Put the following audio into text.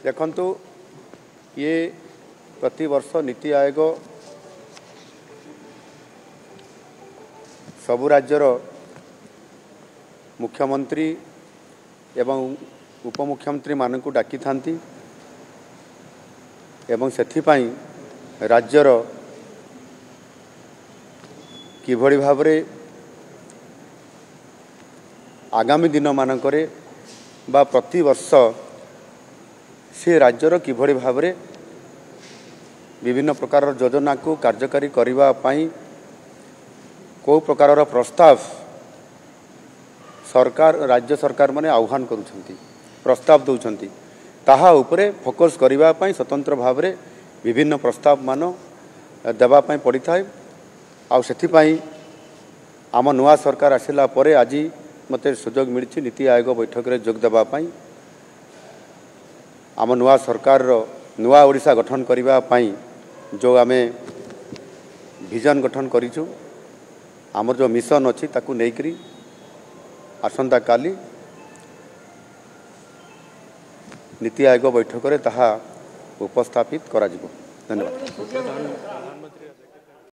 देखंतु ये प्रतिवर्ष नीति आयोग सबु राज्यर मुख्यमंत्री एवं उपमुख्यमंत्री मानकु डाकी थांती एवं सेथिपाई राज्यर किभଳି भावरे आगामी दिन मानकरे बा प्रति वर्ष से राज्यर किभଳି भावरे विभिन्न प्रकार योजना को कार्यकारी करिवा पाई को प्रकार प्रस्ताव सरकार राज्य सरकार माने आह्वान करुछंती प्रस्ताव दउछंती ताहा उपरे फोकस करिवा पाई स्वतंत्र भावरे विभिन्न प्रस्ताव मान देवा पाई पड़ी थाए। आउ सेथि पाई आम नुआ सरकार आसिला परे आज मते सुजोग मिलछि नीति आयोग बैठक रे जोग देवा पाई आम नुआ सरकार रो नुआ ओडिशा गठन करिवा पाई जो आमे विजन गठन करिछु आमर जो मिशन अछि ताकू नेकरी आसंता काली नीति आयोग बैठक रे ताहा उपस्थापित करा जिवो। धन्यवाद।